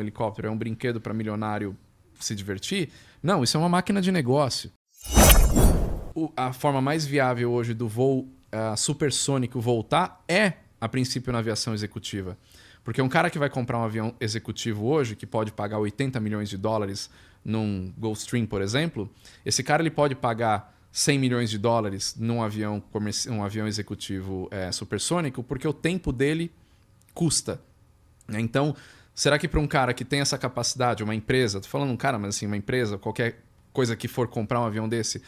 helicóptero é um brinquedo para milionário se divertir. Não, isso é uma máquina de negócio. A forma mais viável hoje do voo supersônico voltar é, a princípio, na aviação executiva. Porque um cara que vai comprar um avião executivo hoje, que pode pagar 80 milhões de dólares num Gulfstream, por exemplo, esse cara ele pode pagar 100 milhões de dólares num avião, um avião executivo supersônico, porque o tempo dele custa. Então, será que para um cara que tem essa capacidade, uma empresa, tô falando um cara, mas assim, uma empresa, qualquer coisa que for comprar um avião desse,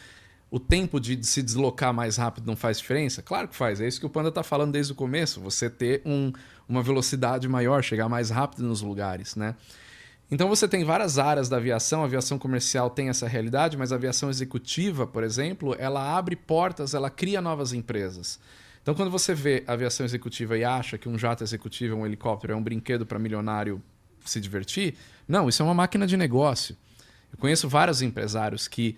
o tempo de se deslocar mais rápido não faz diferença? Claro que faz, é isso que o Panda está falando desde o começo, você ter uma velocidade maior, chegar mais rápido nos lugares, né? Então você tem várias áreas da aviação, a aviação comercial tem essa realidade, mas a aviação executiva, por exemplo, ela abre portas, ela cria novas empresas. Então quando você vê a aviação executiva e acha que um jato executivo, um helicóptero é um brinquedo para milionário se divertir, não, isso é uma máquina de negócio. Eu conheço vários empresários que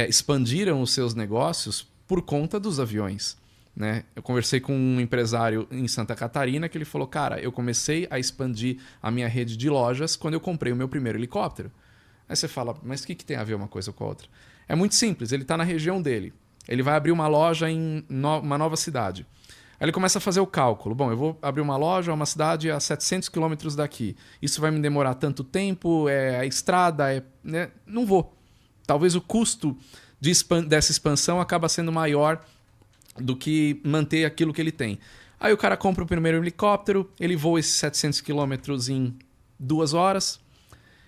expandiram os seus negócios por conta dos aviões, né? Eu conversei com um empresário em Santa Catarina que ele falou, cara, eu comecei a expandir a minha rede de lojas quando eu comprei o meu primeiro helicóptero. Aí você fala, mas o que tem a ver uma coisa com a outra? É muito simples, ele está na região dele, ele vai abrir uma loja em uma nova cidade. Aí ele começa a fazer o cálculo, bom, eu vou abrir uma loja, uma cidade a 700 quilômetros daqui, isso vai me demorar tanto tempo, a estrada, né? Não vou. Talvez o custo dessa expansão acaba sendo maior do que manter aquilo que ele tem. Aí o cara compra o primeiro helicóptero, ele voa esses 700 quilômetros em 2 horas,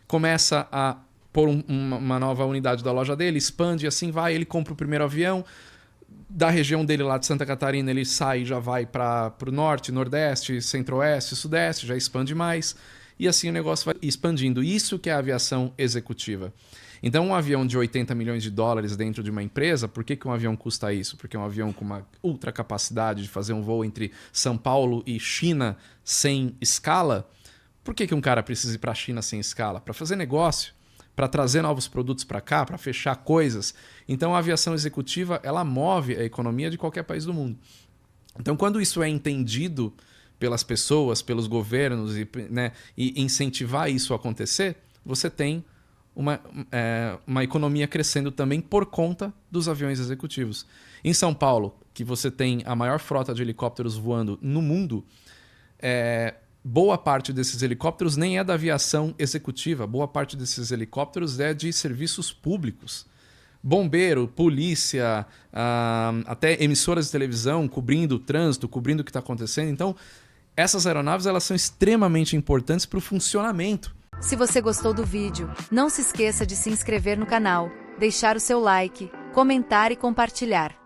começa a pôr uma nova unidade da loja dele, expande e assim vai, ele compra o primeiro avião, da região dele lá de Santa Catarina ele sai e já vai para o norte, nordeste, centro-oeste, sudeste, já expande mais, e assim o negócio vai expandindo. Isso que é a aviação executiva. Então um avião de 80 milhões de dólares dentro de uma empresa, por que um avião custa isso? Porque é um avião com uma ultra capacidade de fazer um voo entre São Paulo e China sem escala. Por que um cara precisa ir para a China sem escala? Para fazer negócio, para trazer novos produtos para cá, para fechar coisas. Então a aviação executiva ela move a economia de qualquer país do mundo. Então quando isso é entendido pelas pessoas, pelos governos e incentivar isso a acontecer, você tem uma economia crescendo também por conta dos aviões executivos. Em São Paulo, que você tem a maior frota de helicópteros voando no mundo, boa parte desses helicópteros nem é da aviação executiva, boa parte desses helicópteros é de serviços públicos. Bombeiro, polícia, até emissoras de televisão cobrindo o trânsito, cobrindo o que está acontecendo. Então, essas aeronaves elas são extremamente importantes para o funcionamento. Se você gostou do vídeo, não se esqueça de se inscrever no canal, deixar o seu like, comentar e compartilhar.